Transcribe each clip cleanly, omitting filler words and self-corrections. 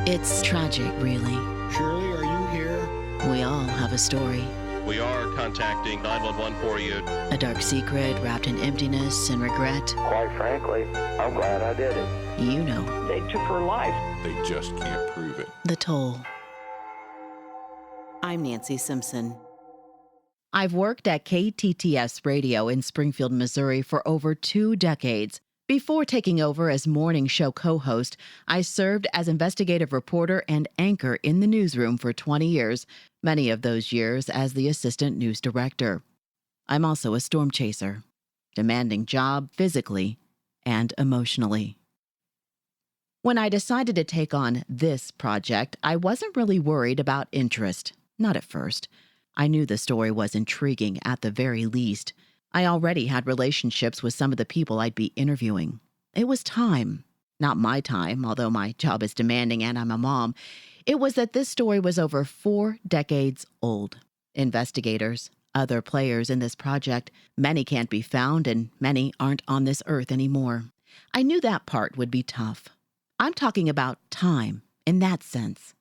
It's tragic, really. Shirley, are you here? We all have a story. We are contacting 911 for you. A dark secret wrapped in emptiness and regret. Quite frankly, I'm glad I did it. You know. They took her life. They just can't prove it. The toll. I'm Nancy Simpson. I've worked at KTTS Radio in Springfield, Missouri for over 2 decades. Before taking over as morning show co-host, I served as investigative reporter and anchor in the newsroom for 20 years, many of those years as the assistant news director. I'm also a storm chaser, demanding job physically and emotionally. When I decided to take on this project, I wasn't really worried about interest, not at first. I knew the story was intriguing at the very least. I already had relationships with some of the people I'd be interviewing. It was time. Not my time, although my job is demanding and I'm a mom. It was that this story was over 4 decades old. Investigators, other players in this project, many can't be found and many aren't on this earth anymore. I knew that part would be tough. I'm talking about time in that sense.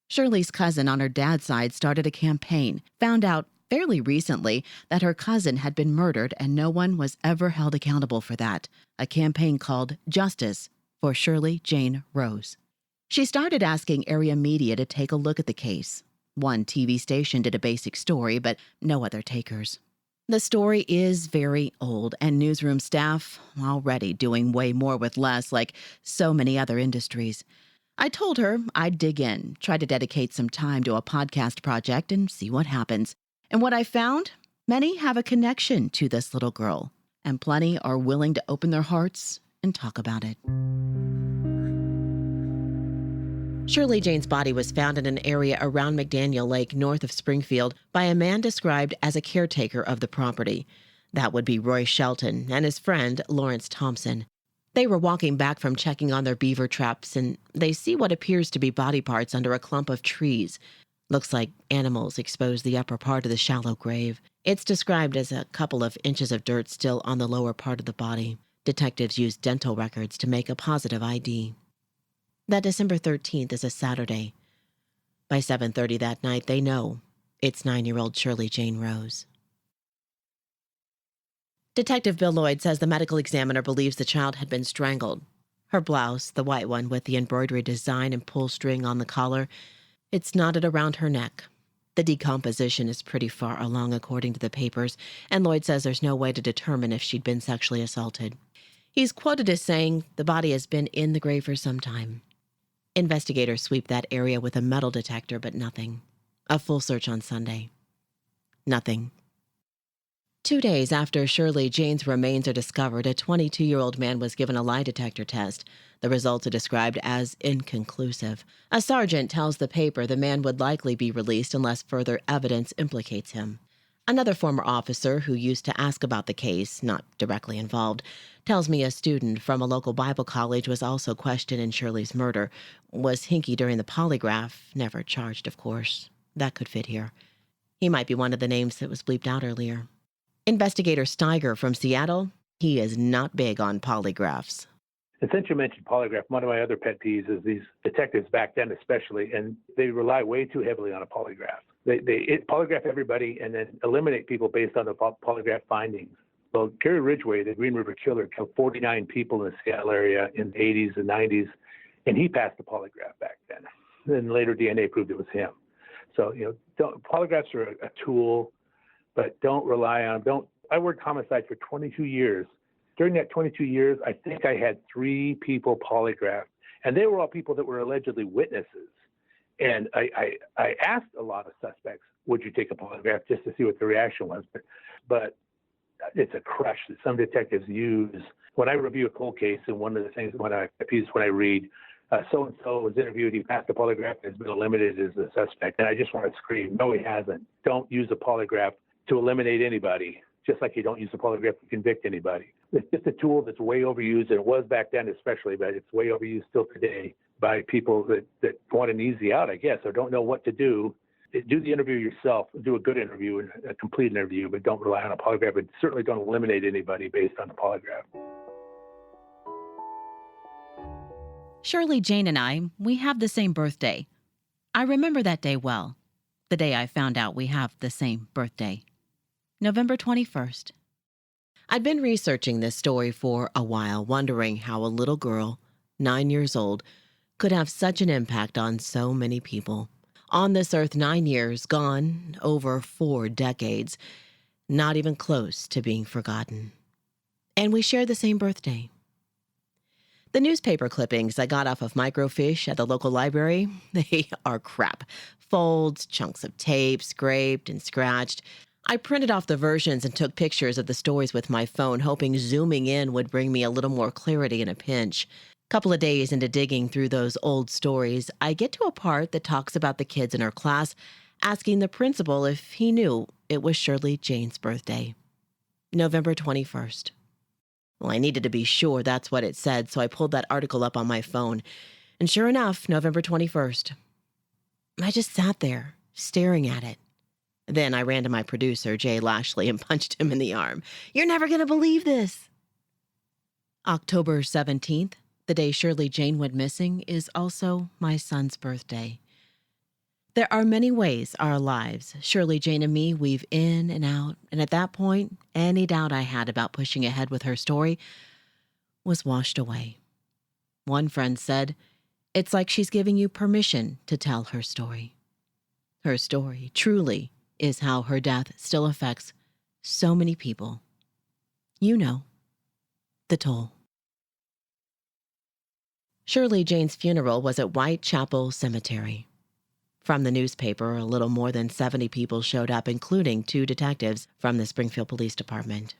Shirley's cousin on her dad's side started a campaign, found out fairly recently that her cousin had been murdered and no one was ever held accountable for that. A campaign called Justice for Shirley Jane Rose. She started asking area media to take a look at the case. One TV station did a basic story, but no other takers. The story is very old, and newsroom staff already doing way more with less, like so many other industries. I told her I'd dig in, try to dedicate some time to a podcast project and see what happens. And what I found, many have a connection to this little girl, and plenty are willing to open their hearts and talk about it. Shirley Jane's body was found in an area around McDaniel Lake, north of Springfield, by a man described as a caretaker of the property. That would be Roy Shelton and his friend, Lawrence Thompson. They were walking back from checking on their beaver traps, and they see what appears to be body parts under a clump of trees. Looks like animals exposed the upper part of the shallow grave. It's described as a couple of inches of dirt still on the lower part of the body. Detectives used dental records to make a positive ID. That December 13th is a Saturday. By 7:30 that night, they know it's 9-year-old Shirley Jane Rose. Detective Bill Lloyd says the medical examiner believes the child had been strangled. Her blouse, the white one with the embroidery design and pull string on the collar, it's knotted around her neck. The decomposition is pretty far along according to the papers, and Lloyd says there's no way to determine if she'd been sexually assaulted. He's quoted as saying the body has been in the grave for some time. Investigators sweep that area with a metal detector, but nothing. A full search on Sunday. Nothing. 2 days after Shirley Jane's remains are discovered, a 22-year-old man was given a lie detector test. The results are described as inconclusive. A sergeant tells the paper the man would likely be released unless further evidence implicates him. Another former officer who used to ask about the case, not directly involved, tells me a student from a local Bible college was also questioned in Shirley's murder. Was hinky during the polygraph, never charged, of course. That could fit here. He might be one of the names that was bleeped out earlier. Investigator Steiger from Seattle, he is not big on polygraphs. And since you mentioned polygraph, one of my other pet peeves is these detectives back then especially, and they rely way too heavily on a polygraph. They polygraph everybody and then eliminate people based on the polygraph findings. Well, Gary Ridgway, the Green River Killer, killed 49 people in the Seattle area in the 80s and 90s, and he passed the polygraph back then. Then later DNA proved it was him. So, polygraphs are a tool, but don't rely on them. I worked homicide for 22 years. During that 22 years, I think I had 3 people polygraphed, and they were all people that were allegedly witnesses. And I asked a lot of suspects, would you take a polygraph, just to see what the reaction was. But it's a crush that some detectives use. When I review a cold case, and one of the things when I read, so-and-so was interviewed, he passed the polygraph and has been eliminated as a suspect. And I just want to scream, no, he hasn't. Don't use a polygraph to eliminate anybody, just like you don't use a polygraph to convict anybody. It's just a tool that's way overused, and it was back then especially, but it's way overused still today by people that want an easy out, I guess, or don't know what to do. Do the interview yourself, do a good interview and a complete interview, but don't rely on a polygraph, but certainly don't eliminate anybody based on the polygraph. Shirley Jane and we have the same birthday. I remember that day well, the day I found out we have the same birthday. November 21st. I'd been researching this story for a while, wondering how a little girl, 9 years old, could have such an impact on so many people. On this earth, 9 years, gone over 4 decades, not even close to being forgotten. And we share the same birthday. The newspaper clippings I got off of microfiche at the local library, they are crap. Folds, chunks of tape, scraped and scratched. I printed off the versions and took pictures of the stories with my phone, hoping zooming in would bring me a little more clarity in a pinch. Couple of days into digging through those old stories, I get to a part that talks about the kids in her class asking the principal if he knew it was Shirley Jane's birthday. November 21st. Well, I needed to be sure that's what it said, so I pulled that article up on my phone. And sure enough, November 21st. I just sat there, staring at it. Then I ran to my producer, Jay Lashley, and punched him in the arm. "You're never going to believe this." October 17th, the day Shirley Jane went missing, is also my son's birthday. There are many ways our lives, Shirley Jane and me, weave in and out, and at that point, any doubt I had about pushing ahead with her story was washed away. One friend said, "It's like she's giving you permission to tell her story." Her story, truly, is how her death still affects so many people. You know, the toll. Shirley Jane's funeral was at Whitechapel Cemetery. From the newspaper, a little more than 70 people showed up, including 2 detectives from the Springfield Police Department.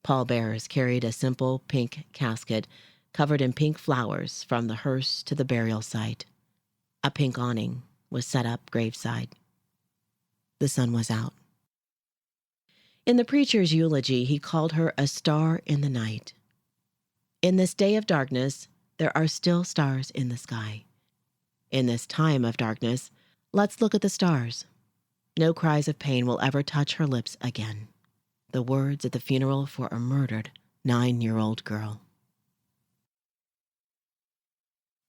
Pallbearers carried a simple pink casket covered in pink flowers from the hearse to the burial site. A pink awning was set up graveside. The sun was out. In the preacher's eulogy, he called her a star in the night. In this day of darkness, there are still stars in the sky. In this time of darkness, let's look at the stars. No cries of pain will ever touch her lips again. The words at the funeral for a murdered 9-year-old girl.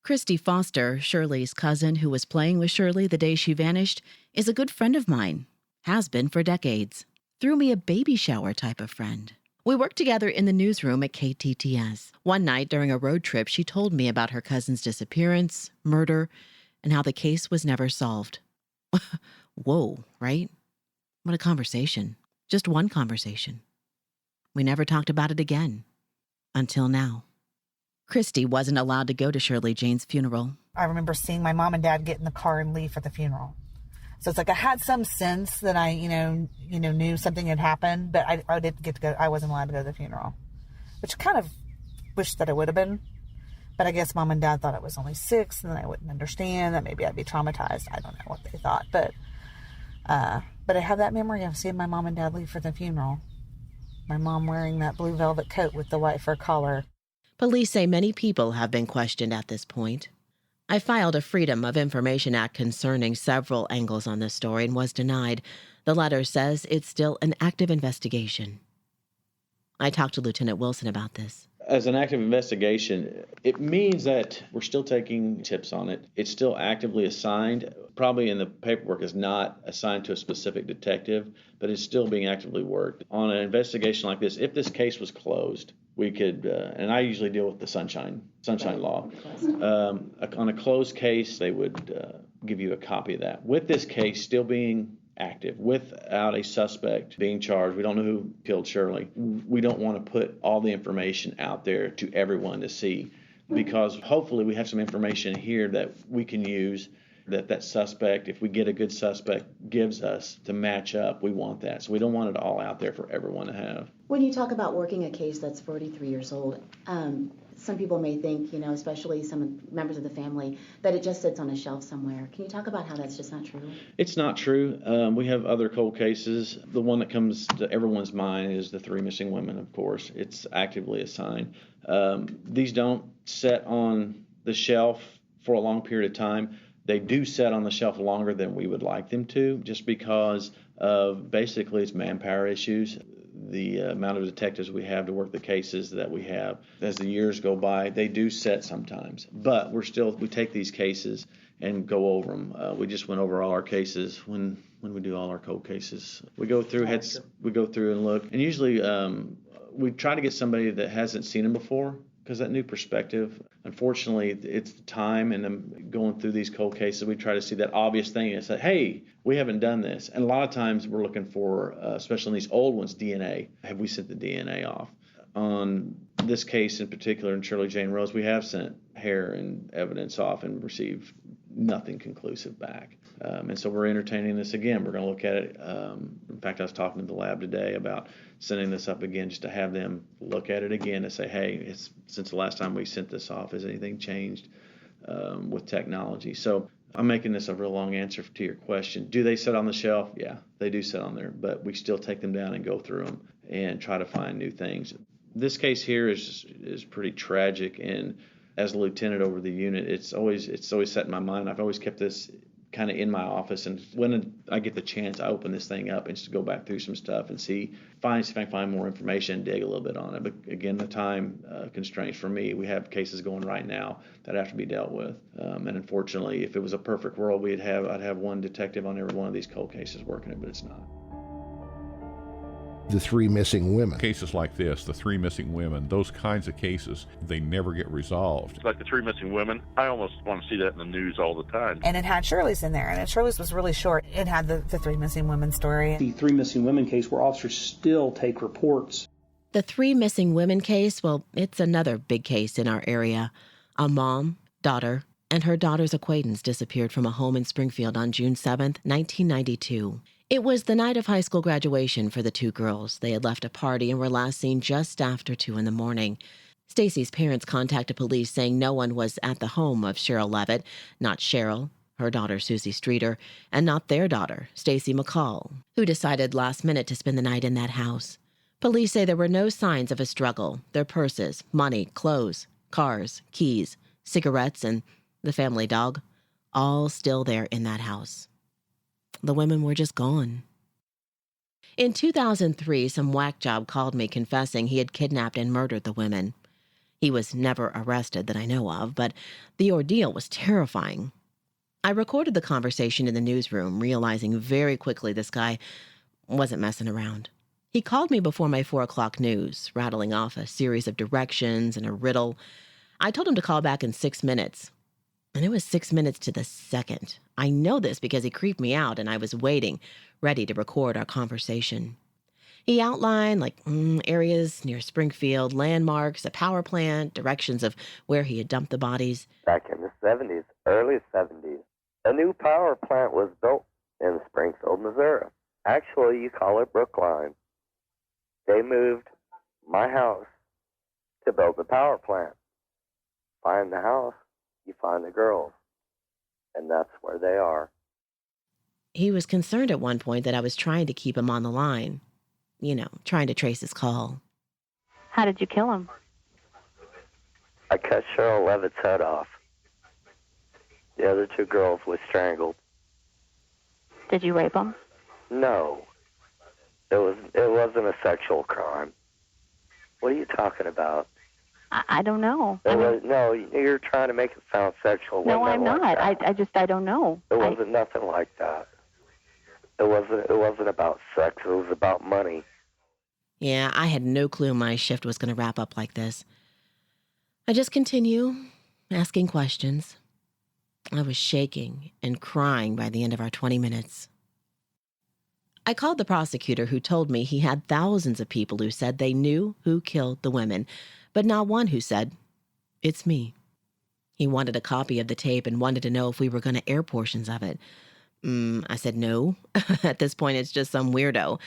Christy Foster, Shirley's cousin who was playing with Shirley the day she vanished, is a good friend of mine. Has been for decades. Threw me a baby shower type of friend. We worked together in the newsroom at KTTS. One night during a road trip, she told me about her cousin's disappearance, murder, and how the case was never solved. Whoa, right? What a conversation. Just one conversation. We never talked about it again. Until now. Christy wasn't allowed to go to Shirley Jane's funeral. I remember seeing my mom and dad get in the car and leave for the funeral. So it's like I had some sense that I, knew something had happened, but I didn't get to go. I wasn't allowed to go to the funeral, which kind of wish that I would have been. But I guess mom and dad thought I was only 6 and then I wouldn't understand, that maybe I'd be traumatized. I don't know what they thought, but I have that memory of seeing my mom and dad leave for the funeral. My mom wearing that blue velvet coat with the white fur collar. Police say many people have been questioned at this point. I filed a Freedom of Information Act concerning several angles on this story and was denied. The letter says it's still an active investigation. I talked to Lieutenant Wilson about this. As an active investigation, it means that we're still taking tips on it. It's still actively assigned. Probably in the paperwork is not assigned to a specific detective, but it's still being actively worked. On an investigation like this, if this case was closed, we could, and I usually deal with the sunshine law. On a closed case, they would give you a copy of that. With this case still being active, without a suspect being charged, we don't know who killed Shirley. We don't want to put all the information out there to everyone to see, because hopefully we have some information here that we can use that suspect, if we get a good suspect, gives us to match up. We want that. So we don't want it all out there for everyone to have. When you talk about working a case that's 43 years old, some people may think, especially some members of the family, that it just sits on a shelf somewhere. Can you talk about how that's just not true? It's not true. We have other cold cases. The one that comes to everyone's mind is the 3 missing women, of course. It's actively assigned. These don't sit on the shelf for a long period of time. They do sit on the shelf longer than we would like them to, just because of basically it's manpower issues. the amount of detectives we have to work the cases that we have. As the years go by, they do set sometimes, but we take these cases and go over them. We just went over all our cases when we do all our cold cases. We go through and look, and usually we try to get somebody that hasn't seen them before, because that new perspective, unfortunately, it's the time, and then going through these cold cases, we try to see that obvious thing and say, hey, we haven't done this. And a lot of times we're looking for, especially in these old ones, DNA. Have we sent the DNA off? On this case in particular, in Shirley Jane Rose, we have sent hair and evidence off and received nothing conclusive back. And so we're entertaining this again. We're going to look at it. In fact, I was talking to the lab today about sending this up again, just to have them look at it again and say, hey, since the last time we sent this off, has anything changed with technology? So I'm making this a real long answer to your question. Do they sit on the shelf? Yeah, they do sit on there, but we still take them down and go through them and try to find new things. This case here is pretty tragic, and as a lieutenant over the unit, it's always set in my mind. I've always kept this kind of in my office, and when I get the chance, I open this thing up and just go back through some stuff and see if I can find more information, dig a little bit on it. But again, the time constraints for me, we have cases going right now that have to be dealt with. And unfortunately, if it was a perfect world, I'd have one detective on every one of these cold cases working it, but it's not. The three missing women. Cases like this, the three missing women, those kinds of cases, they never get resolved. Like the three missing women, I almost want to see that in the news all the time. And it had Shirley's in there, and Shirley's was really short. It had the three missing women story. The three missing women case where officers still take reports. The three missing women case, well, it's another big case in our area. A mom, daughter, and her daughter's acquaintance disappeared from a home in Springfield on June 7th, 1992. It was the night of high school graduation for the two girls. They had left a party and were last seen just after 2 a.m. Stacy's parents contacted police saying no one was at the home of Cheryl Levitt, not Cheryl, her daughter Susie Streeter, and not their daughter, Stacy McCall, who decided last minute to spend the night in that house. Police say there were no signs of a struggle. Their purses, money, clothes, cars, keys, cigarettes, and the family dog, all still there in that house. The women were just gone. In 2003, some whack job called me confessing he had kidnapped and murdered the women. He was never arrested that I know of, but the ordeal was terrifying. I recorded the conversation in the newsroom, realizing very quickly this guy wasn't messing around. He called me before my 4 o'clock news, rattling off a series of directions and a riddle. I told him to call back in 6 minutes. And it was 6 minutes to the second. I know this because he creeped me out and I was waiting, ready to record our conversation. He outlined areas near Springfield, landmarks, a power plant, directions of where he had dumped the bodies. Back in the 70s, early 70s, a new power plant was built in Springfield, Missouri. Actually, you call it Brookline. They moved my house to build the power plant. Find the house. You find the girls, and that's where they are. He was concerned at one point that I was trying to keep him on the line, trying to trace his call. How did you kill him? I cut Cheryl Levitt's head off. The other two girls were strangled. Did you rape them? No. It wasn't a sexual crime. What are you talking about? I don't know. No, you're trying to make it sound sexual. No, I'm not. I don't know. It wasn't nothing like that. It wasn't about sex. It was about money. Yeah, I had no clue my shift was going to wrap up like this. I just continue asking questions. I was shaking and crying by the end of our 20 minutes. I called the prosecutor, who told me he had thousands of people who said they knew who killed the women, but not one who said, "It's me." He wanted a copy of the tape and wanted to know if we were going to air portions of it. I said no. At this point, it's just some weirdo.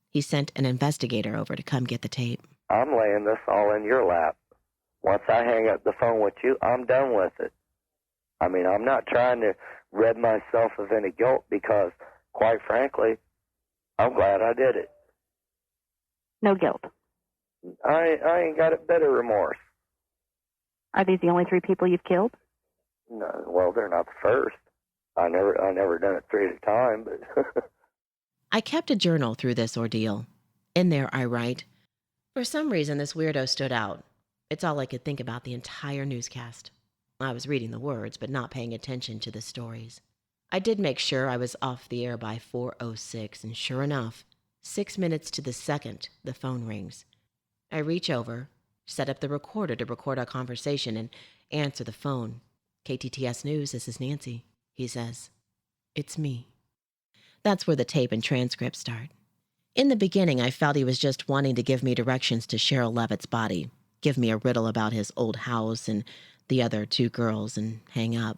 He sent an investigator over to come get the tape. I'm laying this all in your lap. Once I hang up the phone with you, I'm done with it. I mean, I'm not trying to rid myself of any guilt because, quite frankly, I'm glad I did it. No guilt. I ain't got a bit of remorse. Are these the only 3 people you've killed? No, well, they're not the first. I never done it 3 at a time, but I kept a journal through this ordeal. In there, I write, "For some reason, this weirdo stood out. It's all I could think about the entire newscast." I was reading the words, but not paying attention to the stories. I did make sure I was off the air by 4:06, and sure enough, 6 minutes to the second, the phone rings. I reach over, set up the recorder to record our conversation, and answer the phone. "KTTS News, this is Nancy," he says. "It's me." That's where the tape and transcript start. In the beginning, I felt he was just wanting to give me directions to Cheryl Levitt's body, give me a riddle about his old house and the other 2 girls, and hang up.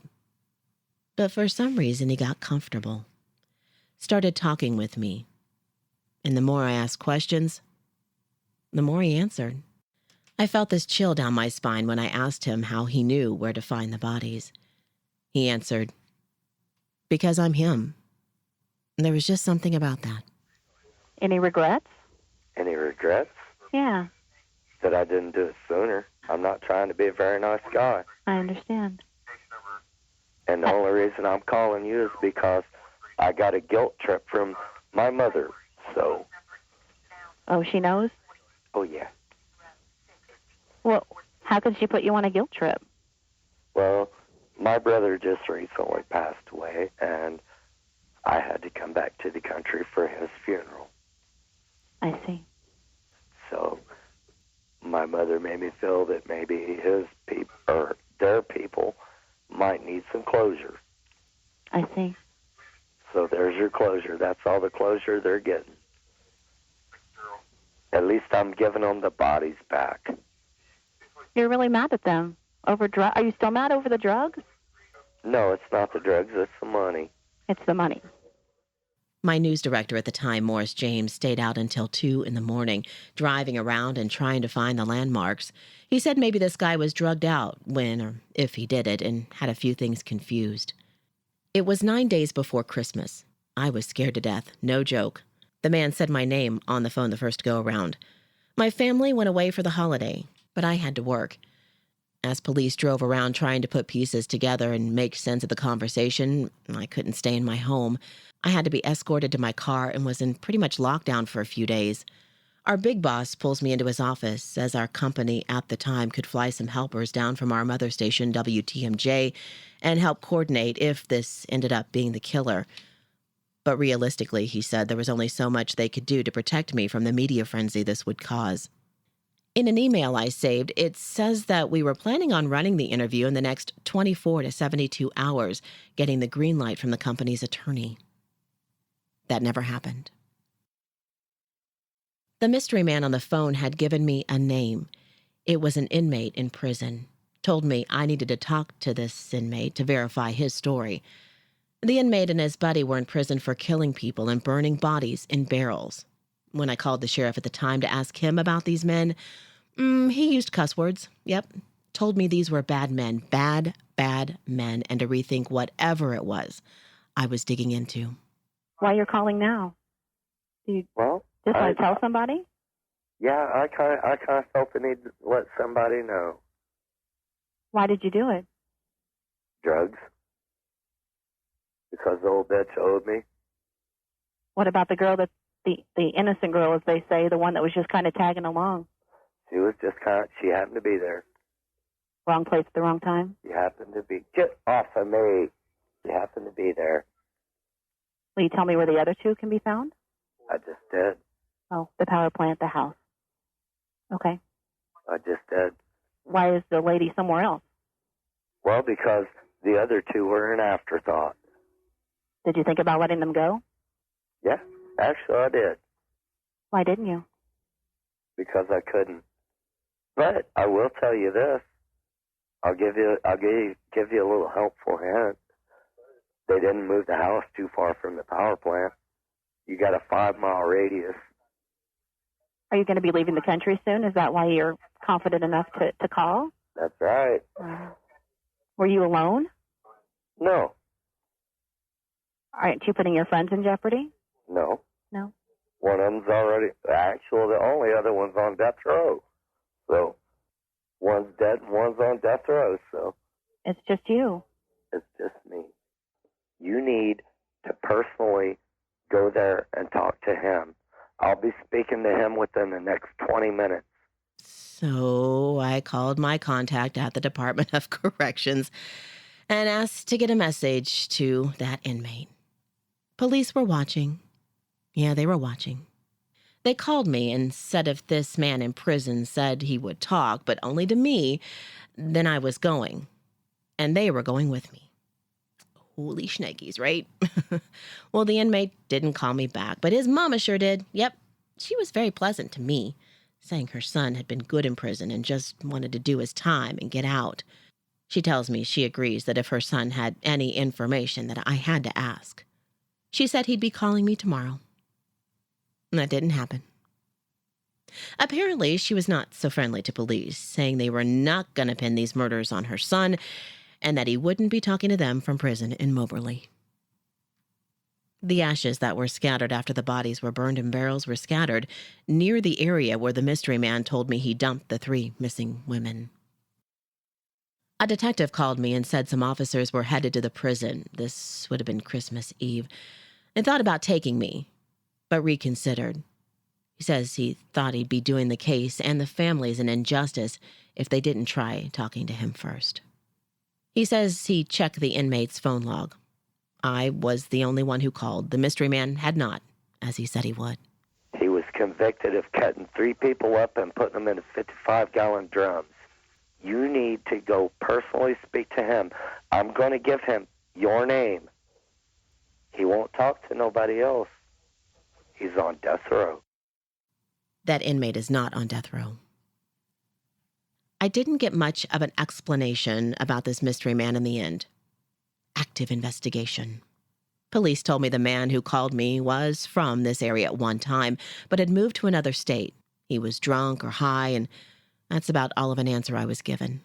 But for some reason, he got comfortable, started talking with me. And the more I asked questions, the more he answered. I felt this chill down my spine when I asked him how he knew where to find the bodies. He answered, "Because I'm him." And there was just something about that. Any regrets? Any regrets? Yeah, That I didn't do it sooner. I'm not trying to be a very nice guy. I understand. And the only reason I'm calling you is because I got a guilt trip from my mother. So, Oh, she knows? oh yeah. Well, how could she put you on a guilt trip? Well, my brother just recently passed away, and I had to come back to the country for his funeral. I see. So, my mother made me feel that maybe his people, or their people, might need some closure. I see. So there's your closure. That's all the closure they're getting. At least I'm giving them the bodies back. You're really mad at them over drugs. Are you still mad over the drugs? No, it's not the drugs. It's the money. It's the money. My news director at the time, Morris James, stayed out until 2 in the morning, driving around and trying to find the landmarks. He said maybe this guy was drugged out when or if he did it and had a few things confused. It was 9 days before Christmas. I was scared to death, no joke. The man said my name on the phone the first go-around. My family went away for the holiday, but I had to work. As police drove around trying to put pieces together and make sense of the conversation, I couldn't stay in my home. I had to be escorted to my car and was in pretty much lockdown for a few days. Our big boss pulls me into his office, as our company at the time could fly some helpers down from our mother station, WTMJ, and help coordinate if this ended up being the killer. But realistically, he said there was only so much they could do to protect me from the media frenzy this would cause. In an email I saved, it says that we were planning on running the interview in the next 24 to 72 hours, getting the green light from the company's attorney. That never happened. The mystery man on the phone had given me a name. It was an inmate in prison. Told me I needed to talk to this inmate to verify his story. The inmate and his buddy were in prison for killing people and burning bodies in barrels. When I called the sheriff at the time to ask him about these men, he used cuss words. Yep. Told me these were bad men, bad men, and to rethink whatever it was I was digging into. Why you're calling now? Do you Well, just want to tell somebody? Yeah, I kind of felt the need to let somebody know. Why did you do it? Drugs. Because the old bitch owed me. What about the girl that the innocent girl, as they say, the one that was just kind of tagging along? She was just she happened to be there. Wrong place at the wrong time? She happened to be, get off of me. She happened to be there. Will you tell me where the other 2 can be found? I just did. Oh, the power plant, the house. Okay. I just did. Why is the lady somewhere else? Well, because the other 2 were an afterthought. Did you think about letting them go? Yeah, actually I did. Why didn't you? Because I couldn't. But I will tell you this. I'll give you a little helpful hint. They didn't move the house too far from the power plant. You got a 5-mile radius. Are you going to be leaving the country soon? Is that why you're confident enough to call? That's right. Were you alone? No. Aren't you putting your friends in jeopardy? No. No. One of them's already, actually the only other one's on death row. So, one's dead and one's on death row, so. It's just you. It's just me. You need to personally go there and talk to him. I'll be speaking to him within the next 20 minutes. So I called my contact at the Department of Corrections and asked to get a message to that inmate. Police were watching. Yeah, they were watching. They called me and said if this man in prison said he would talk, but only to me, then I was going. And they were going with me. Holy schnegies, right? Well, the inmate didn't call me back, but his mama sure did. Yep, she was very pleasant to me, saying her son had been good in prison and just wanted to do his time and get out. She tells me she agrees that if her son had any information that I had to ask. She said he'd be calling me tomorrow. And that didn't happen. Apparently, she was not so friendly to police, saying they were not going to pin these murders on her son and that he wouldn't be talking to them from prison in Moberly. The ashes that were scattered after the bodies were burned in barrels were scattered near the area where the mystery man told me he dumped the 3 missing women. A detective called me and said some officers were headed to the prison. This would have been Christmas Eve, and thought about taking me, but reconsidered. He says he thought he'd be doing the case and the families an injustice if they didn't try talking to him first. He says he checked the inmate's phone log. I was the only one who called. The mystery man had not, as he said he would. He was convicted of cutting 3 people up and putting them into 55-gallon drums. You need to go personally speak to him. I'm going to give him your name. He won't talk to nobody else. He's on death row. That inmate is not on death row. I didn't get much of an explanation about this mystery man in the end. Active investigation. Police told me the man who called me was from this area at one time, but had moved to another state. He was drunk or high, and that's about all of an answer I was given.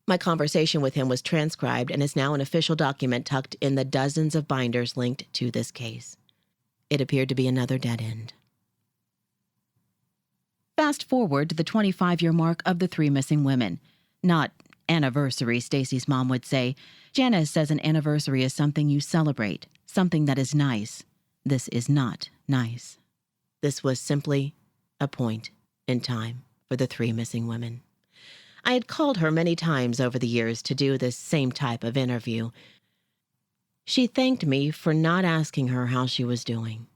My conversation with him was transcribed and is now an official document tucked in the dozens of binders linked to this case. It appeared to be another dead end. Fast forward to the 25-year mark of the 3 missing women. Not anniversary, Stacy's mom would say. Janice says an anniversary is something you celebrate, something that is nice. This is not nice. This was simply a point in time for the 3 missing women. I had called her many times over the years to do this same type of interview. She thanked me for not asking her how she was doing.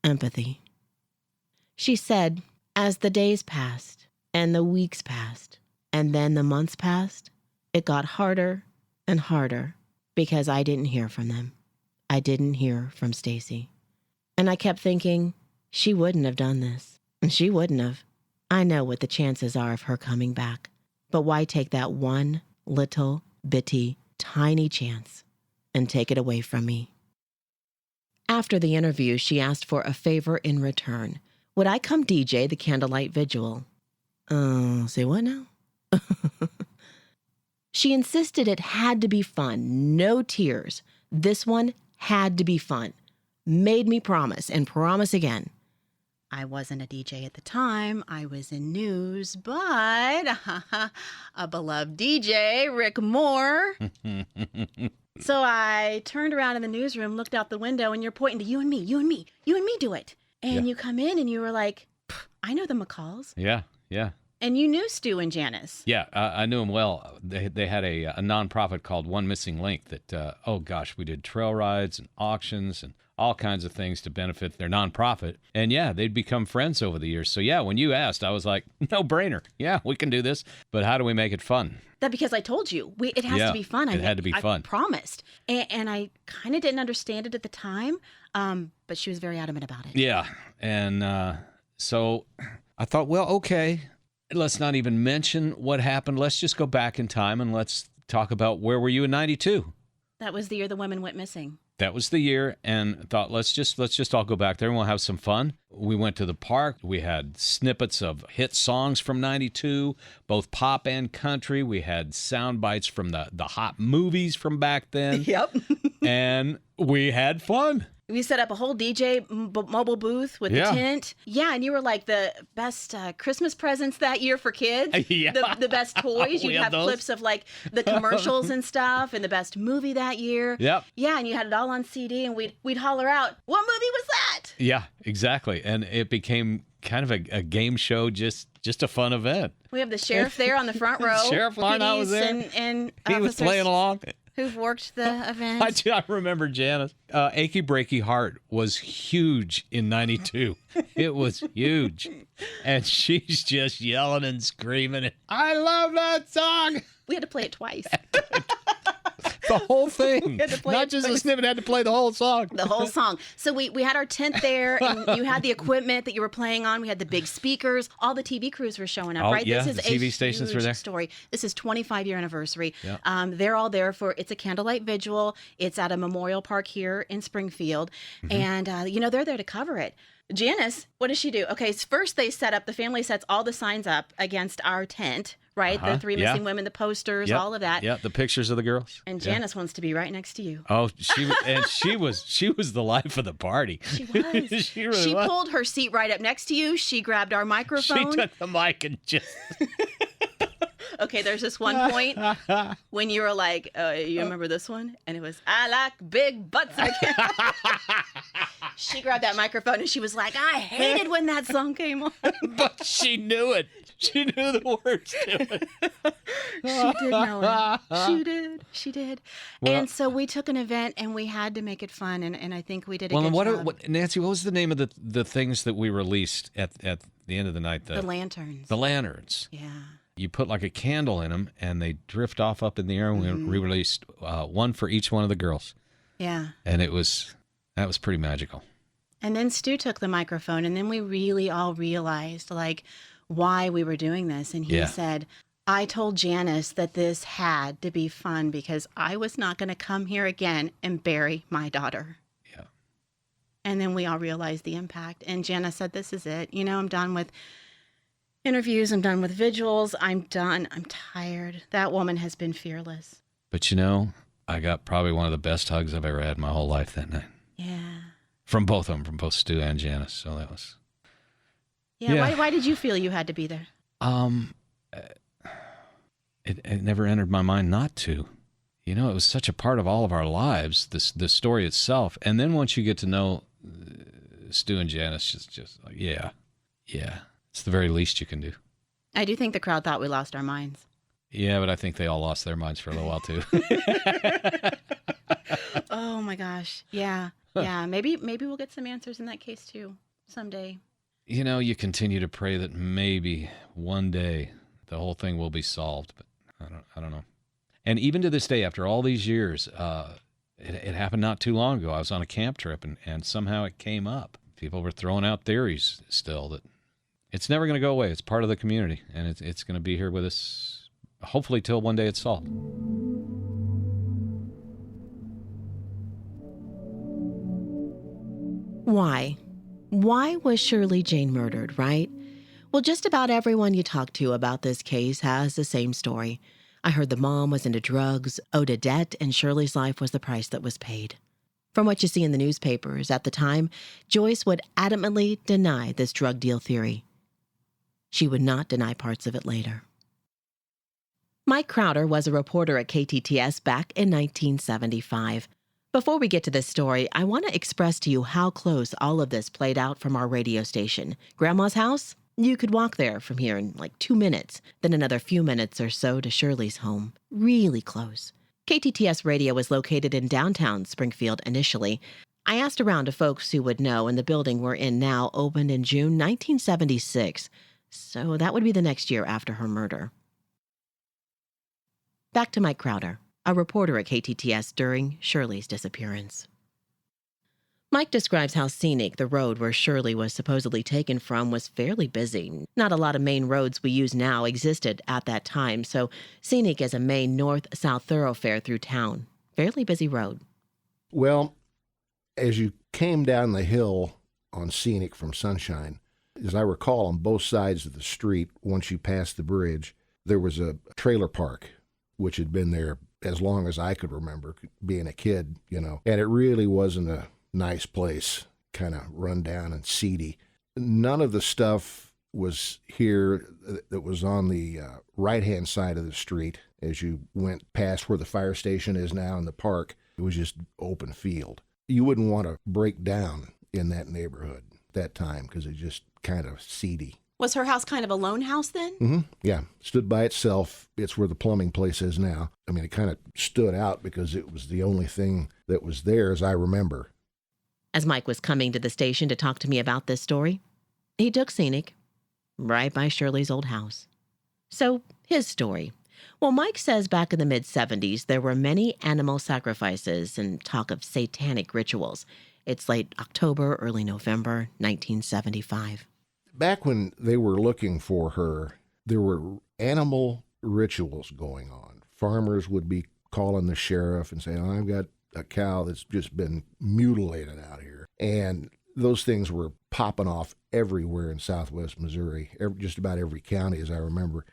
Empathy. She said, as the days passed, and the weeks passed, and then the months passed, it got harder and harder because I didn't hear from them. I didn't hear from Stacy. And I kept thinking, she wouldn't have done this. And she wouldn't have. I know what the chances are of her coming back. But why take that one little, bitty, tiny chance and take it away from me? After the interview, she asked for a favor in return. Would I come DJ the candlelight vigil? Say what now? She insisted it had to be fun. No tears. This one had to be fun. Made me promise and promise again. I wasn't a DJ at the time. I was in news, but a beloved DJ, Rick Moore. So I turned around in the newsroom, looked out the window, and you're pointing to you and me do it. And you come in and you were like, I know the McCalls. Yeah. And you knew Stu and Janice. Yeah, I knew them well. They had a nonprofit called One Missing Link that, we did trail rides and auctions and all kinds of things to benefit their nonprofit. And yeah, they'd become friends over the years. So yeah, when you asked, I was like, no brainer. Yeah, we can do this. But how do we make it fun? That because I told you, it has to be fun. It had to be fun. I promised. And I kind of didn't understand it at the time, but she was very adamant about it. Yeah, and so I thought, well, okay, let's not even mention what happened. Let's just go back in time and let's talk about where were you in 92? That was the year the women went missing. That was the year, and thought let's just all go back there and we'll have some fun. We went to the park. We had snippets of hit songs from 92, both pop and country. We had sound bites from the hot movies from back then. Yep. And we had fun. We set up a whole DJ mobile booth with the tent. Yeah, and you were like the best Christmas presents that year for kids. Yeah. The best toys. You'd have clips of like the commercials and stuff, and the best movie that year. Yep. Yeah, and you had it all on CD, and we'd holler out, "What movie was that?" Yeah, exactly. And it became kind of a game show, just a fun event. We have the sheriff there on the front row. Sheriff Larnott was there. And he was playing along. Who've worked the event. I remember Janice. Achy Breaky Heart was huge in 92. It was huge. And she's just yelling and screaming. I love that song. We had to play it twice. The whole thing. Not just a snippet, had to play the whole song. The whole song. So we had our tent there, and you had the equipment that you were playing on. We had the big speakers. All the TV crews were showing up, right? Yeah, this is the TV stations were there. Story. This is 25-year anniversary. Yeah. They're all there for, it's a candlelight vigil. It's at a memorial park here in Springfield. And, they're there to cover it. Janice, what does she do? Okay, so first the family sets all the signs up against our tent, right? The 3 missing women, the posters, all of that. Yeah, the pictures of the girls. And Janice wants to be right next to you. Oh, she was the life of the party. She was. she really was. Pulled her seat right up next to you. She grabbed our microphone. She took the mic and just... Okay, there's this one point when you were like, you remember this one? And it was, I like big butts. She grabbed that microphone and she was like, I hated when that song came on. But she knew it. She knew the words to it. She did know it. She did. Well, and so we took an event and we had to make it fun. And I think we did a good job. Nancy, what was the name of the things that we released at the end of the night? The lanterns. The lanterns. Yeah. You put like a candle in them, and they drift off up in the air. And we released one for each one of the girls. Yeah. And that was pretty magical. And then Stu took the microphone, and then we really all realized why we were doing this. And he said, I told Janice that this had to be fun because I was not going to come here again and bury my daughter. Yeah. And then we all realized the impact. And Janice said, this is it. I'm done with interviews. I'm done with vigils. I'm done. I'm tired. That woman has been fearless. But I got probably one of the best hugs I've ever had in my whole life that night. Yeah. From both of them, from both Stu and Janice. So that was... Yeah. Why did you feel you had to be there? It never entered my mind not to. It was such a part of all of our lives, the story itself. And then once you get to know Stu and Janice, it's just like, yeah. It's the very least you can do. I do think the crowd thought we lost our minds. Yeah, but I think they all lost their minds for a little while, too. Oh, my gosh. Yeah. Yeah. Maybe we'll get some answers in that case, too, someday. You continue to pray that maybe one day the whole thing will be solved, but I don't know. And even to this day, after all these years, it happened not too long ago. I was on a camp trip, and somehow it came up. People were throwing out theories still that it's never going to go away. It's part of the community, and it's going to be here with us, hopefully, till one day it's solved. Why? Why was Shirley Jane murdered, right? Well, just about everyone you talk to about this case has the same story. I heard the mom was into drugs, owed a debt, and Shirley's life was the price that was paid. From what you see in the newspapers at the time, Joyce would adamantly deny this drug deal theory. She would not deny parts of it later. Mike Crowder was a reporter at KTTS back in 1975. Before we get to this story, I want to express to you how close all of this played out from our radio station. Grandma's house? You could walk there from here in 2 minutes, then another few minutes or so to Shirley's home. Really close. KTTS radio was located in downtown Springfield initially. I asked around to folks who would know, and the building we're in now opened in June 1976. So that would be the next year after her murder. Back to Mike Crowder, a reporter at KTTS during Shirley's disappearance. Mike describes how scenic the road where Shirley was supposedly taken from was fairly busy. Not a lot of main roads we use now existed at that time, so scenic is a main north-south thoroughfare through town. Fairly busy road. Well, as you came down the hill on Scenic from Sunshine, as I recall, on both sides of the street, once you passed the bridge, there was a trailer park, which had been there as long as I could remember, being a kid, and it really wasn't a nice place, kind of run down and seedy. None of the stuff was here that was on the right-hand side of the street as you went past where the fire station is now in the park. It was just open field. You wouldn't want to break down in that neighborhood that time because it's just kind of seedy. Was her house kind of a lone house then? Mm-hmm. Yeah, stood by itself. It's where the plumbing place is now. I mean, it kind of stood out because it was the only thing that was there as I remember. As Mike was coming to the station to talk to me about this story, he took scenic right by Shirley's old house. So, his story. Well, Mike says back in the mid-'70s, there were many animal sacrifices and talk of satanic rituals. It's late October, early November, 1975. Back when they were looking for her, there were animal rituals going on. Farmers would be calling the sheriff and saying, I've got a cow that's just been mutilated out here. And those things were popping off everywhere in southwest Missouri, just about every county, as I remember.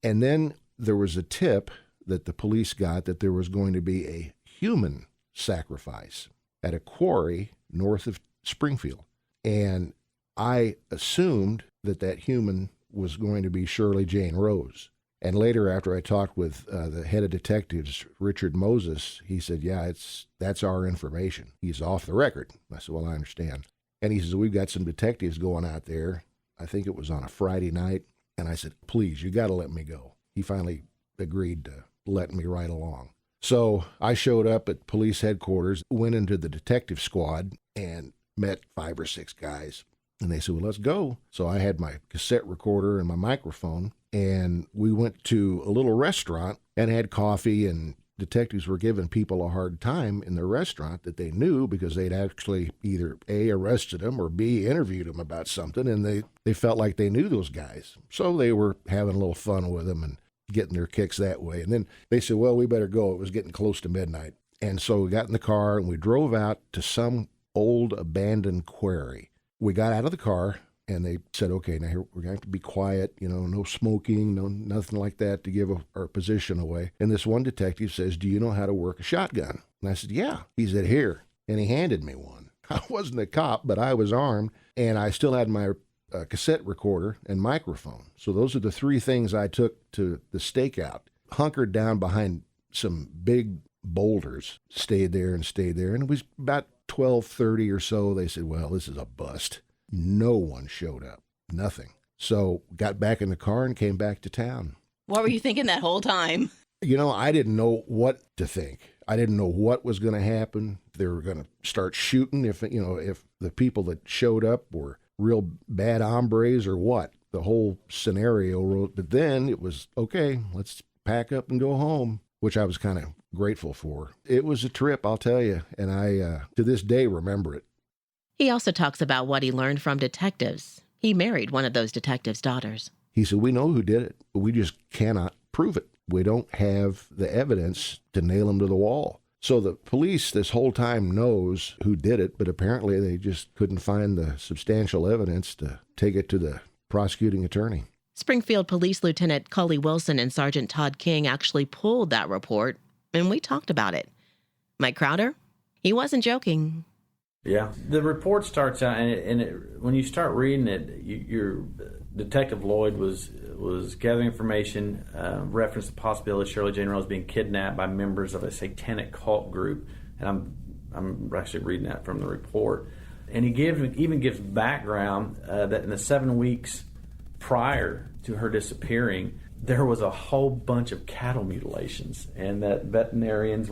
And then there was a tip that the police got that there was going to be a human sacrifice at a quarry north of Springfield. And I assumed that that human was going to be Shirley Jane Rose. And later, after I talked with the head of detectives, Richard Moses, he said, yeah, that's our information. He's off the record. I said, well, I understand. And he says, we've got some detectives going out there. I think it was on a Friday night. And I said, please, you got to let me go. He finally agreed to let me ride along. So I showed up at police headquarters, went into the detective squad, and met 5 or 6 guys. And they said, well, let's go. So I had my cassette recorder and my microphone, and we went to a little restaurant and had coffee, and detectives were giving people a hard time in the restaurant that they knew because they'd actually either A, arrested them or B, interviewed them about something, and they felt like they knew those guys. So they were having a little fun with them and getting their kicks that way. And then they said, well, we better go. It was getting close to midnight. And so we got in the car and we drove out to some old abandoned quarry. We got out of the car and they said, okay, now here, we're going to have to be quiet, no smoking, nothing like that to give our position away. And this one detective says, do you know how to work a shotgun? And I said, yeah. He said, here. And he handed me one. I wasn't a cop, but I was armed, and I still had my cassette recorder and microphone. So those are the 3 things I took to the stakeout. Hunkered down behind some big boulders, stayed there. And it was about 12:30 or so. They said, well, this is a bust. No one showed up. Nothing. So got back in the car and came back to town. What were you thinking that whole time? I didn't know what to think. I didn't know what was going to happen. They were going to start shooting if the people that showed up were real bad hombres or what. The whole scenario. But then it was, okay, let's pack up and go home, which I was kind of grateful for. It was a trip, I'll tell you, and I, to this day, remember it. He also talks about what he learned from detectives. He married one of those detectives' daughters. He said, we know who did it, but we just cannot prove it. We don't have the evidence to nail him to the wall. So the police this whole time knows who did it, but apparently they just couldn't find the substantial evidence to take it to the prosecuting attorney. Springfield Police Lieutenant Cully Wilson and Sergeant Todd King actually pulled that report, and we talked about it. Mike Crowder, he wasn't joking. Yeah, the report starts out, when you start reading it, your Detective Lloyd was gathering information, reference the possibility of Shirley Jane Rose being kidnapped by members of a satanic cult group, and I'm actually reading that from the report. And he even gives background that in the 7 weeks prior to her disappearing, there was a whole bunch of cattle mutilations, and that veterinarians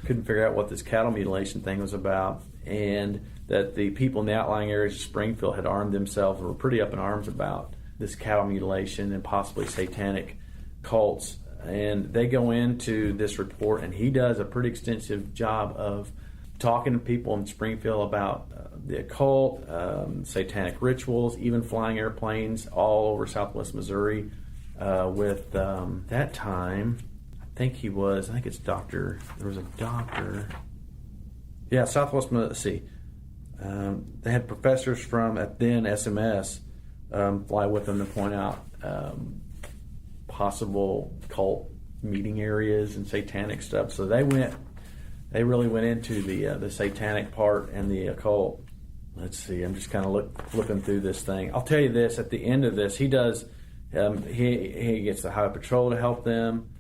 couldn't figure out what this cattle mutilation thing was about, and that the people in the outlying areas of Springfield had armed themselves and were pretty up in arms about this cattle mutilation and possibly satanic cults. And they go into this report, and he does a pretty extensive job of talking to people in Springfield about the occult, satanic rituals, even flying airplanes all over southwest Missouri with that time, there was a doctor. Yeah, southwest Missouri. They had professors from then SMS fly with them to point out possible cult meeting areas and satanic stuff. So they really went into the satanic part and the occult. Let's see, I'm just kind of looking through this thing. I'll tell you this, at the end of this, he does, he gets the Highway Patrol to help them.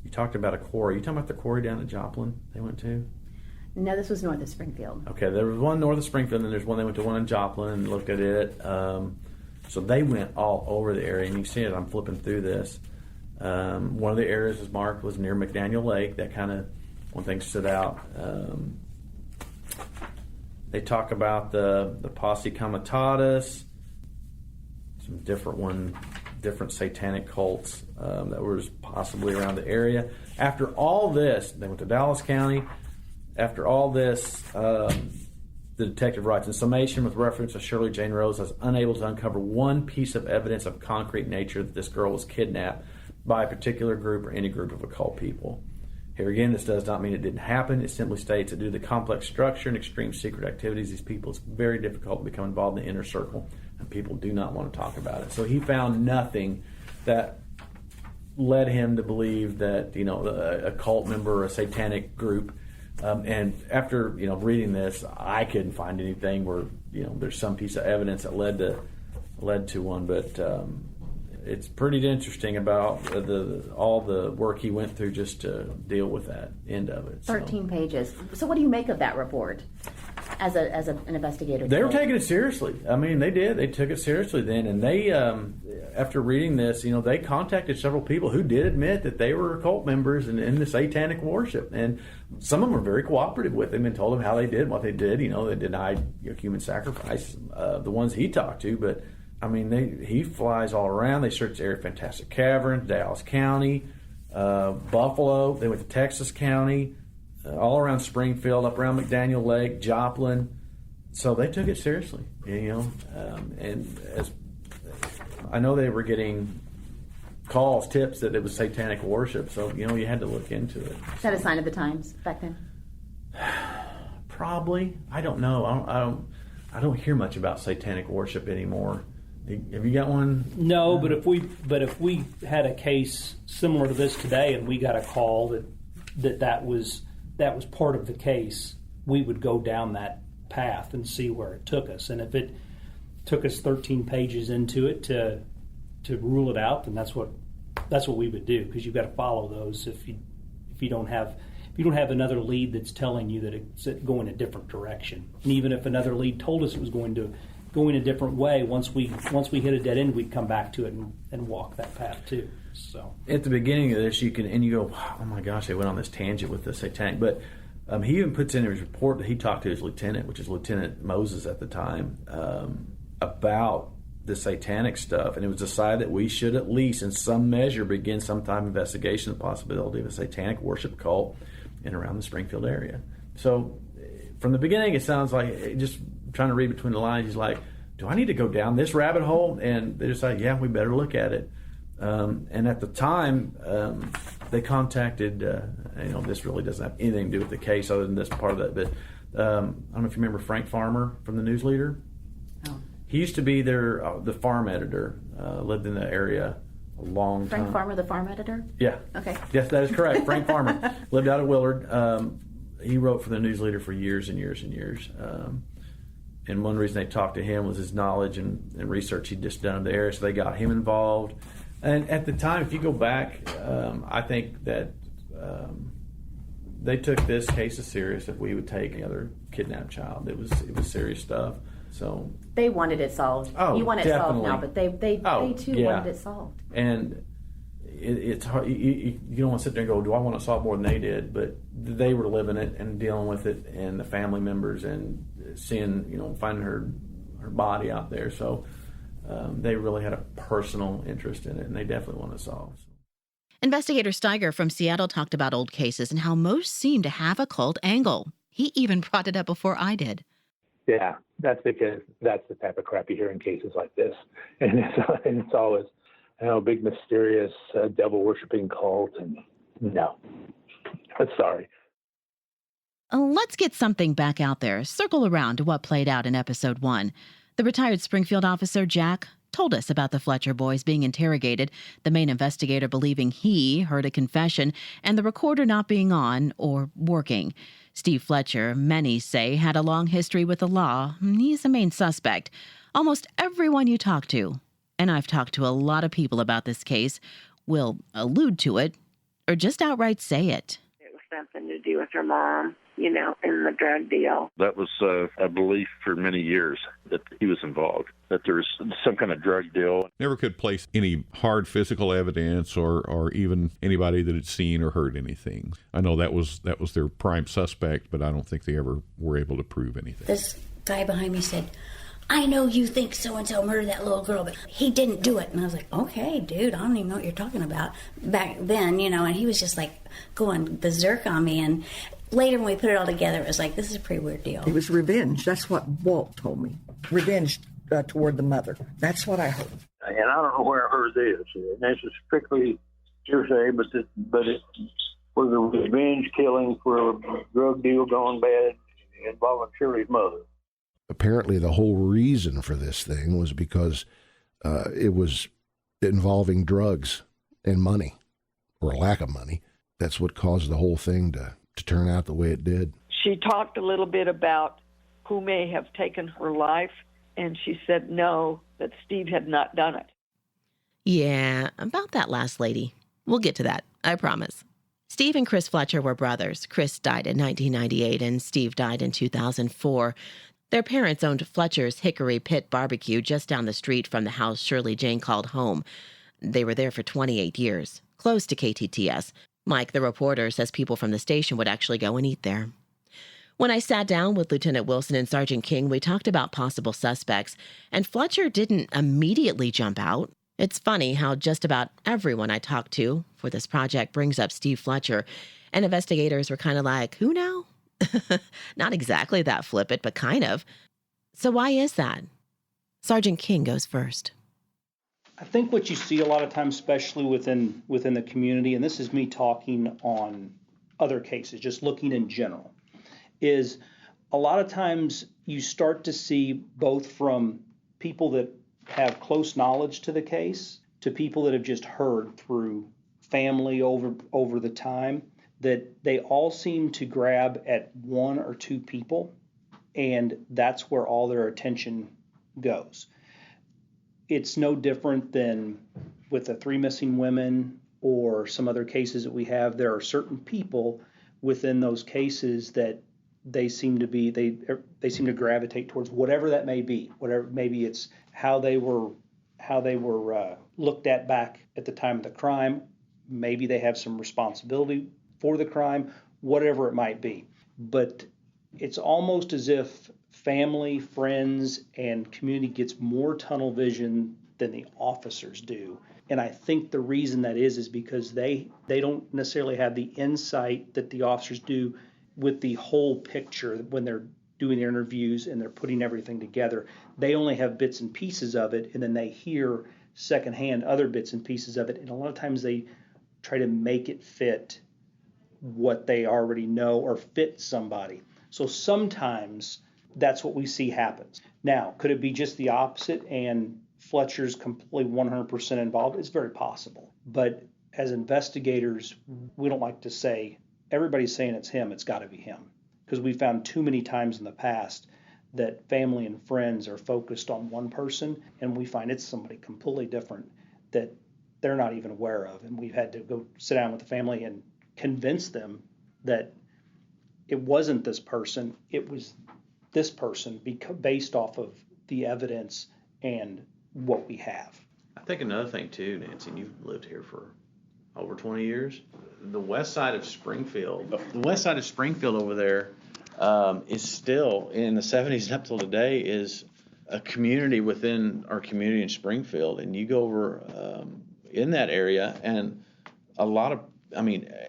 You talked about a quarry. You talking about the quarry down at Joplin they went to? No, this was north of Springfield. Okay, there was one north of Springfield, and there's one, they went to one in Joplin and looked at it. So they went all over the area, and you can see it, I'm flipping through this. One of the areas was marked was near McDaniel Lake. That kind of, one thing stood out. They talk about the Posse Comitatus, some different satanic cults that was possibly around the area. After all this, they went to Dallas County. After all this, the detective writes, in summation, with reference to Shirley Jane Rose, I was unable to uncover one piece of evidence of concrete nature that this girl was kidnapped by a particular group or any group of occult people. Here again, this does not mean it didn't happen. It simply states that due to the complex structure and extreme secret activities, these people, it's very difficult to become involved in the inner circle, and people do not want to talk about it. So he found nothing that led him to believe that, a cult member or a satanic group. And after, reading this, I couldn't find anything where, there's some piece of evidence that led to one. But it's pretty interesting about all the work he went through just to deal with that end of it. 13 pages. So what do you make of that report as an investigator? They were taking it seriously. I mean, they did. They took it seriously then. And they, after reading this, they contacted several people who did admit that they were cult members and in the satanic worship. And some of them were very cooperative with him and told him how they did what they did. They denied human sacrifice, the ones he talked to. But, I mean, he flies all around. They searched the area of Fantastic Caverns, Dallas County, Buffalo. They went to Texas County, all around Springfield, up around McDaniel Lake, Joplin. So they took it seriously, and as I know, they were getting calls, tips that it was satanic worship. So, you had to look into it. Is that a sign of the times back then? Probably. I don't know. I don't hear much about satanic worship anymore. Have you got one? No, but if we had a case similar to this today, and we got a call that was part of the case, we would go down that path and see where it took us. And if it took us 13 pages into it to rule it out, then that's what we would do, because you've got to follow those. If you don't have another lead that's telling you that it's going a different direction, and even if another lead told us it was going a different way, once we hit a dead end, we'd come back to it and walk that path too. So at the beginning of this, you go, oh my gosh, they went on this tangent with the satanic. But he even puts in his report that he talked to his lieutenant, which is Lieutenant Moses at the time, about the satanic stuff, and it was decided that we should at least in some measure begin some type of investigation of the possibility of a satanic worship cult in around the Springfield area. So from the beginning, it sounds like, just trying to read between the lines, he's like, do I need to go down this rabbit hole? And they decided, yeah, we better look at it. And at the time, they contacted, this really doesn't have anything to do with the case other than this part of it, but I don't know if you remember Frank Farmer from the News Leader. Oh. He used to be the farm editor, lived in the area a long time. Frank Farmer, the farm editor? Yeah. Okay. Yes, that is correct. Frank Farmer lived out of Willard. He wrote for the News Leader for years and years and years. And one reason they talked to him was his knowledge and research he'd just done in the area, so they got him involved. And at the time, if you go back, I think that they took this case as serious if we would take any other kidnapped child. It was serious stuff. So they wanted it solved. Oh, you want it definitely. solved now, but they too wanted it solved. And it's hard. You don't want to sit there and go, do I want it solved more than they did? But they were living it and dealing with it, and the family members, and seeing, finding her body out there. So they really had a personal interest in it, and they definitely want to solve. Investigator Steiger from Seattle talked about old cases and how most seem to have a cult angle. He even brought it up before I did. Yeah, that's because that's the type of crap you hear in cases like this. And it's always, big mysterious devil-worshipping cult. And no, sorry. Let's get something back out there. Circle around to what played out in episode 1. The retired Springfield officer, Jack, told us about the Fletcher boys being interrogated, the main investigator believing he heard a confession, and the recorder not being on or working. Steve Fletcher, many say, had a long history with the law. He's the main suspect. Almost everyone you talk to, and I've talked to a lot of people about this case, will allude to it or just outright say it. It was something to do with her mom. in the drug deal. That was a belief for many years that he was involved, that there's some kind of drug deal. Never could place any hard physical evidence or even anybody that had seen or heard anything. I know that was their prime suspect, but I don't think they ever were able to prove anything. This guy behind me said, I know you think so-and-so murdered that little girl, but he didn't do it. And I was like, okay, dude, I don't even know what you're talking about. Back then, and he was just like going berserk on me. And later when we put it all together, it was like, this is a pretty weird deal. It was revenge. That's what Walt told me. Revenge toward the mother. That's what I heard. And I don't know where I heard this. And this is strictly hearsay, but it was a revenge killing for a drug deal gone bad involving Shirley's mother. Apparently the whole reason for this thing was because it was involving drugs and money, or a lack of money. That's what caused the whole thing to turn out the way it did. She talked a little bit about who may have taken her life, and she said no, that Steve had not done it. Yeah, about that last lady. We'll get to that, I promise. Steve and Chris Fletcher were brothers. Chris died in 1998 and Steve died in 2004. Their parents owned Fletcher's Hickory Pit Barbecue just down the street from the house Shirley Jane called home. They were there for 28 years, close to KTTS. Mike, the reporter, says people from the station would actually go and eat there. When I sat down with Lieutenant Wilson and Sergeant King, we talked about possible suspects, and Fletcher didn't immediately jump out. It's funny how just about everyone I talked to for this project brings up Steve Fletcher, and investigators were kind of like, who now? Not exactly that flippant, but kind of. So why is that? Sergeant King goes first. I think what you see a lot of times, especially within the community, and this is me talking on other cases, just looking in general, is a lot of times you start to see both from people that have close knowledge to the case to people that have just heard through family over the time, that they all seem to grab at one or two people, and that's where all their attention goes. It's no different than with the 3 missing women or some other cases that we have. There are certain people within those cases that they seem to gravitate towards whatever that may be. Whatever, maybe it's how they were looked at back at the time of the crime. Maybe they have some responsibility for the crime, whatever it might be. But it's almost as if family, friends, and community gets more tunnel vision than the officers do. And I think the reason that is because they don't necessarily have the insight that the officers do with the whole picture when they're doing their interviews and they're putting everything together. They only have bits and pieces of it, and then they hear secondhand other bits and pieces of it. And a lot of times they try to make it fit what they already know or fit somebody. So sometimes that's what we see happens. Now, could it be just the opposite and Fletcher's completely 100% involved? It's very possible. But as investigators, we don't like to say, everybody's saying it's him, it's got to be him. Because we found too many times in the past that family and friends are focused on one person, and we find it's somebody completely different that they're not even aware of. And we've had to go sit down with the family and convince them that it wasn't this person, it was this person based off of the evidence and what we have. I think another thing too, Nancy, and you've lived here for over 20 years, the west side of Springfield over there is still, in the 70s and up till today, is a community within our community in Springfield. And you go over in that area, and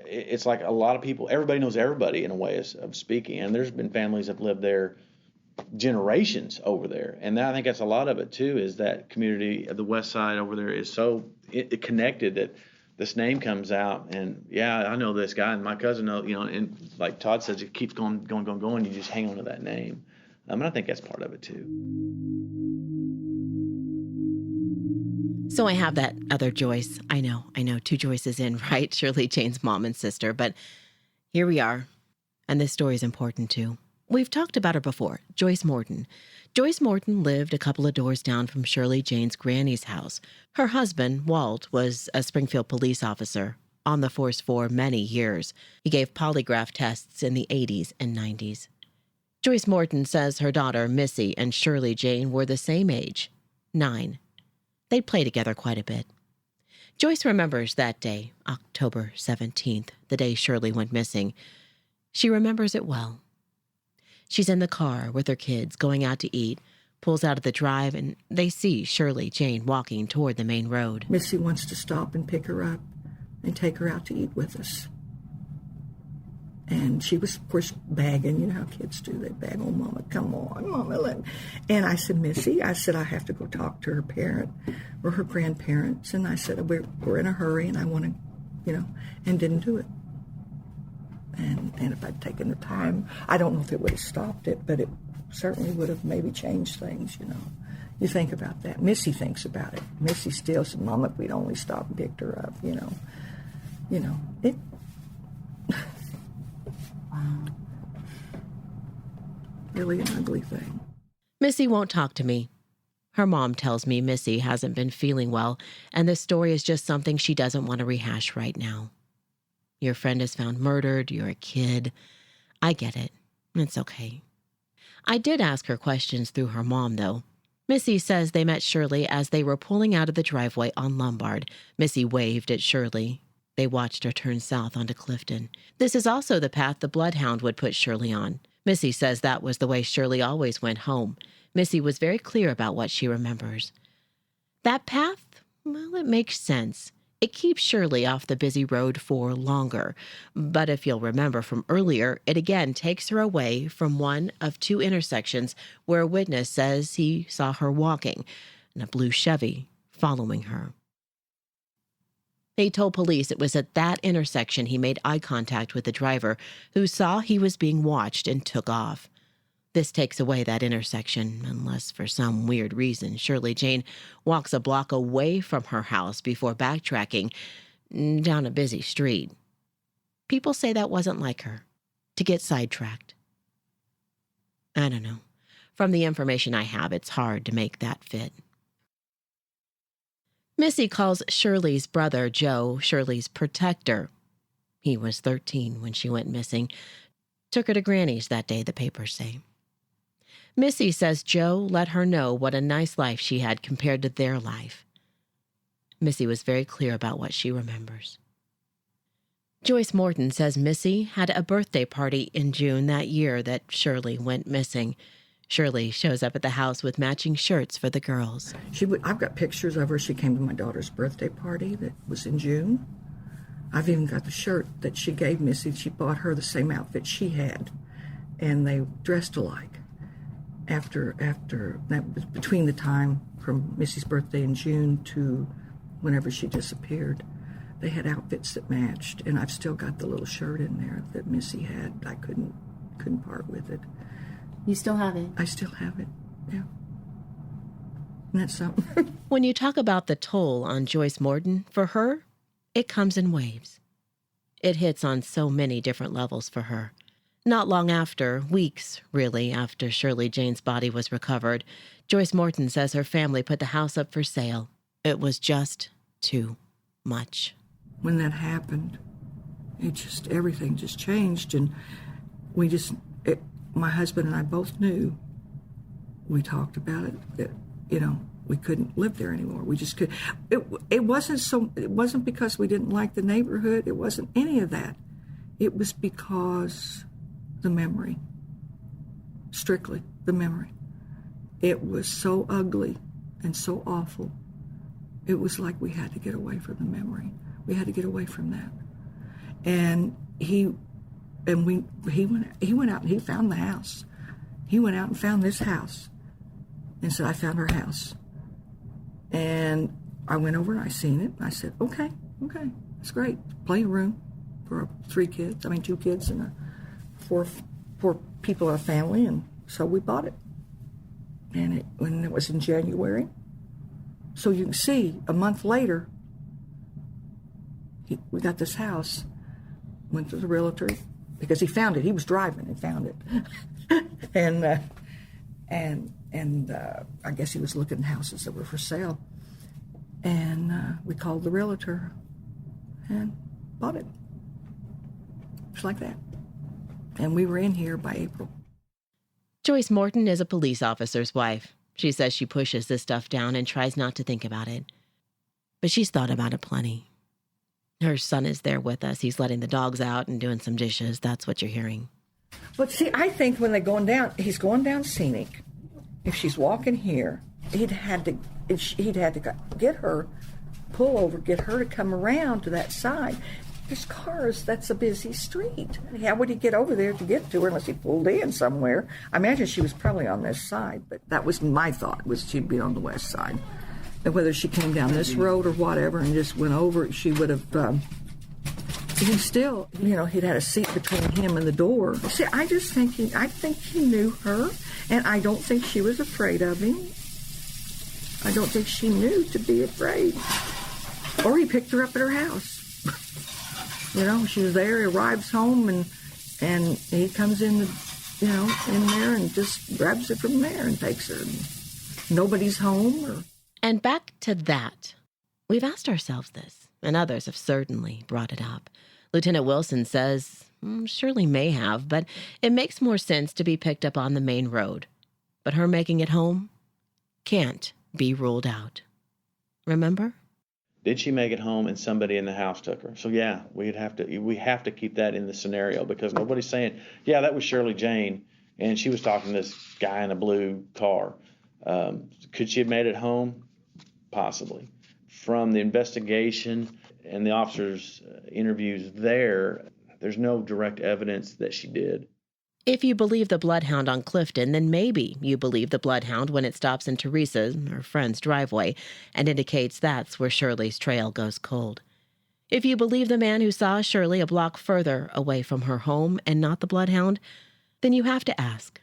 it's like a lot of people, everybody knows everybody in a way of speaking. And there's been families that have lived there generations over there. And I think that's a lot of it too, is that community of the west side over there is so connected that this name comes out, and yeah, I know this guy, and my cousin knows, and like Todd says, it keeps going. You just hang on to that name. And I think that's part of it too. So I have that other Joyce. I know, 2 Joyces in, right? Shirley Jane's mom and sister. But here we are. And this story is important too. We've talked about her before, Joyce Morton. Joyce Morton lived a couple of doors down from Shirley Jane's granny's house. Her husband, Walt, was a Springfield police officer. on the force for many years. He gave polygraph tests in the 80s and 90s. Joyce Morton says her daughter, Missy, and Shirley Jane were the same age, 9. They'd play together quite a bit. Joyce remembers that day, October 17th, the day Shirley went missing. She remembers it well. She's in the car with her kids, going out to eat, pulls out of the drive, and they see Shirley Jane walking toward the main road. Missy wants to stop and pick her up and take her out to eat with us. And she was, of course, begging. You know how kids do. They beg, oh, Mama, come on, Mama. And I said, Missy, I have to go talk to her parent or her grandparents. And I said, we're in a hurry, and I want to, and didn't do it. And if I'd taken the time, I don't know if it would have stopped it, but it certainly would have maybe changed things, You think about that. Missy thinks about it. Missy still said, Mama, if we'd only stopped and picked her up, it... Really an ugly thing. Missy won't talk to me. Her mom tells me Missy hasn't been feeling well, and this story is just something she doesn't want to rehash right now. Your friend is found murdered. You're a kid. I get it. It's okay. I did ask her questions through her mom, though. Missy says they met Shirley as they were pulling out of the driveway on Lombard. Missy waved at Shirley. They watched her turn south onto Clifton. This is also the path the bloodhound would put Shirley on. Missy says that was the way Shirley always went home. Missy was very clear about what she remembers. That path, well, it makes sense. It keeps Shirley off the busy road for longer. But if you'll remember from earlier, it again takes her away from one of 2 intersections where a witness says he saw her walking in a blue Chevy following her. He told police it was at that intersection he made eye contact with the driver, who saw he was being watched and took off. This takes away that intersection, unless for some weird reason Shirley Jane walks a block away from her house before backtracking down a busy street. People say that wasn't like her, to get sidetracked. I don't know. From the information I have, it's hard to make that fit. Missy calls Shirley's brother, Joe, Shirley's protector. He was 13 when she went missing. Took her to Granny's that day, the papers say. Missy says Joe let her know what a nice life she had compared to their life. Missy was very clear about what she remembers. Joyce Morton says Missy had a birthday party in June that year that Shirley went missing. Shirley shows up at the house with matching shirts for the girls. I've got pictures of her. She came to my daughter's birthday party that was in June. I've even got the shirt that she gave Missy. She bought her the same outfit she had, and they dressed alike. After that was between the time from Missy's birthday in June to whenever she disappeared. They had outfits that matched, and I've still got the little shirt in there that Missy had. I couldn't part with it. You still have it? I still have it, yeah. And that's something. When you talk about the toll on Joyce Morton, for her, it comes in waves. It hits on so many different levels for her. Not long after, weeks, really, after Shirley Jane's body was recovered, Joyce Morton says her family put the house up for sale. It was just too much. When that happened, everything just changed, and my husband and I both knew. We talked about it, that, we couldn't live there anymore. We just could. It wasn't because we didn't like the neighborhood. It wasn't any of that. It was because the memory. Strictly the memory. It was so ugly and so awful. It was like we had to get away from the memory. We had to get away from that. And he went out and he found the house. He went out and found this house and said, I found her house. And I went over and I seen it. And I said, okay, that's great. Plenty of room for 2 kids and 4 people in our family. And so we bought it. And when it was in January. So you can see a month later, we got this house, went to the realtor, because he found it. He was driving and found it. and I guess he was looking at houses that were for sale. And we called the realtor, and bought it. Just like that. And we were in here by April. Joyce Morton is a police officer's wife. She says she pushes this stuff down and tries not to think about it. But she's thought about it plenty. Her son is there with us. He's letting the dogs out and doing some dishes. That's what you're hearing. But see, I think when they're going down, he's going down Scenic. If she's walking here, he'd had to get her, pull over, get her to come around to that side. There's cars. That's a busy street. How would he get over there to get to her unless he pulled in somewhere? I imagine she was probably on this side, but that was my thought, was she'd be on the west side. And whether she came down this road or whatever and just went over, she would have... he still, he'd had a seat between him and the door. See, I think he knew her, and I don't think she was afraid of him. I don't think she knew to be afraid. Or he picked her up at her house. She was there, he arrives home, and he comes in, in there and just grabs her from there and takes her. Nobody's home. And back to that. We've asked ourselves this, and others have certainly brought it up. Lieutenant Wilson says, Shirley may have, but it makes more sense to be picked up on the main road. But her making it home can't be ruled out. Remember? Did she make it home and somebody in the house took her? So yeah, we have to keep that in the scenario, because nobody's saying, yeah, that was Shirley Jane and she was talking to this guy in a blue car. Could she have made it home? Possibly. From the investigation and the officers' interviews there's no direct evidence that she did. If you believe the bloodhound on Clifton, then maybe you believe the bloodhound when it stops in Teresa's, her friend's, driveway and indicates that's where Shirley's trail goes cold. If you believe the man who saw Shirley a block further away from her home and not the bloodhound, then you have to ask,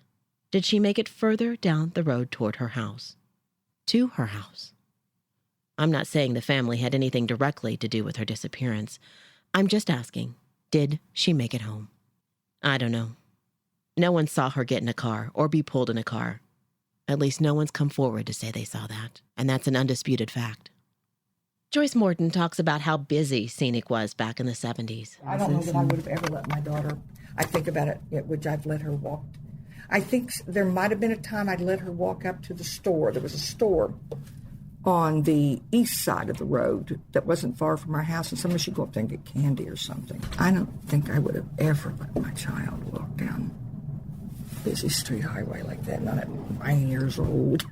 did she make it further down the road toward her house? To her house? I'm not saying the family had anything directly to do with her disappearance. I'm just asking, did she make it home? I don't know. No one saw her get in a car or be pulled in a car. At least no one's come forward to say they saw that, and that's an undisputed fact. Joyce Morton talks about how busy Scenic was back in the 70s. I don't know that I would have ever let my daughter, I think about it, which I've let her walk. I think there might have been a time I'd let her walk up to the store. There was a store on the east side of the road that wasn't far from our house, and somebody should go up there and get candy or something. I don't think I would have ever let my child walk down a busy street highway like that, not at 9 years old.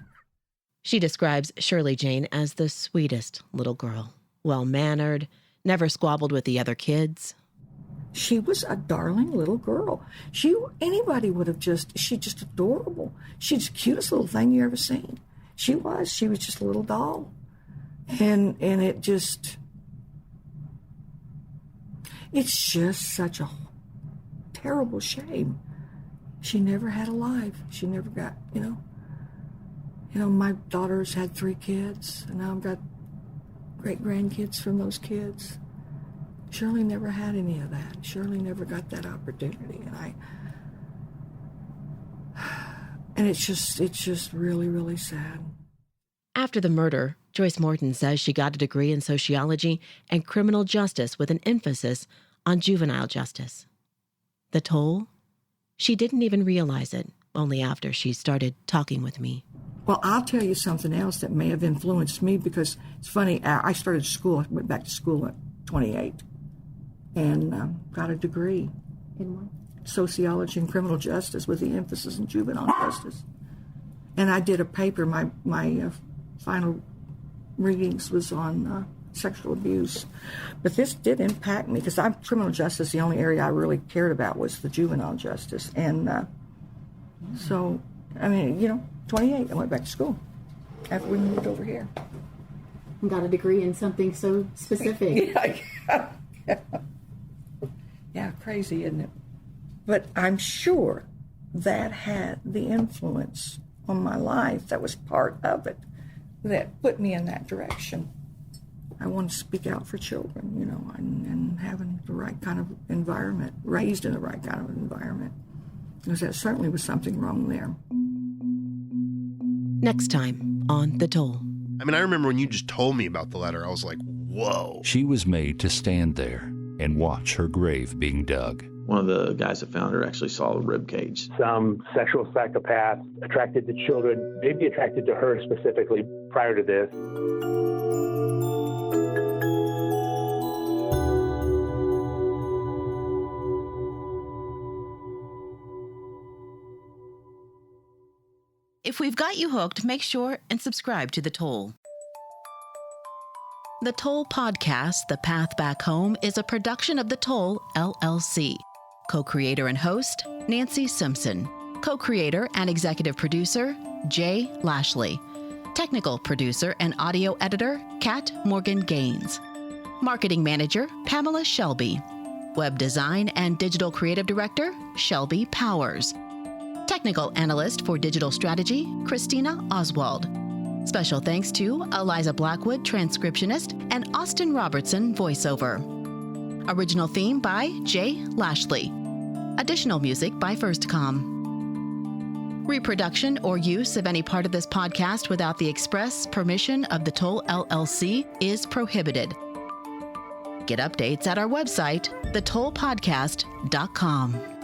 She describes Shirley Jane as the sweetest little girl, well-mannered, never squabbled with the other kids. She was a darling little girl. Anybody would have she's just adorable. She's the cutest little thing you ever seen. She was just a little doll. And it's just such a terrible shame. She never had a life. She never got, my daughter's had 3 kids, and now I've got great-grandkids from those kids. Shirley never had any of that. Shirley never got that opportunity, and it's just really, really sad. After the murder, Joyce Morton says she got a degree in sociology and criminal justice with an emphasis on juvenile justice. The toll? She didn't even realize it, only after she started talking with me. Well, I'll tell you something else that may have influenced me, because it's funny, I started school, I went back to school at 28 and got a degree in what? Sociology and criminal justice with the emphasis in juvenile justice. And I did a paper, my final readings was on sexual abuse. But this did impact me, because criminal justice, the only area I really cared about was the juvenile justice. And so, 28, I went back to school after we moved over here. And got a degree in something so specific. Yeah, crazy, isn't it? But I'm sure that had the influence on my life. That was part of it that put me in that direction. I want to speak out for children, and having the right kind of environment, raised in the right kind of environment. Because there certainly was something wrong there. Next time on The Toll. I remember when you just told me about the letter, I was like, whoa. She was made to stand there and watch her grave being dug. One of the guys that found her actually saw the rib cage. Some sexual psychopaths attracted to children, maybe attracted to her specifically prior to this. If we've got you hooked, make sure and subscribe to The Toll. The Toll podcast, The Path Back Home, is a production of The Toll, LLC. Co-creator and host, Nancy Simpson. Co-creator and executive producer, Jay Lashley. Technical producer and audio editor, Kat Morgan Gaines. Marketing manager, Pamela Shelby. Web design and digital creative director, Shelby Powers. Technical analyst for digital strategy, Christina Oswald. Special thanks to Eliza Blackwood, transcriptionist, and Austin Robertson, voiceover. Original theme by Jay Lashley. Additional music by FirstCom. Reproduction or use of any part of this podcast without the express permission of the Toll LLC is prohibited. Get updates at our website, thetollpodcast.com.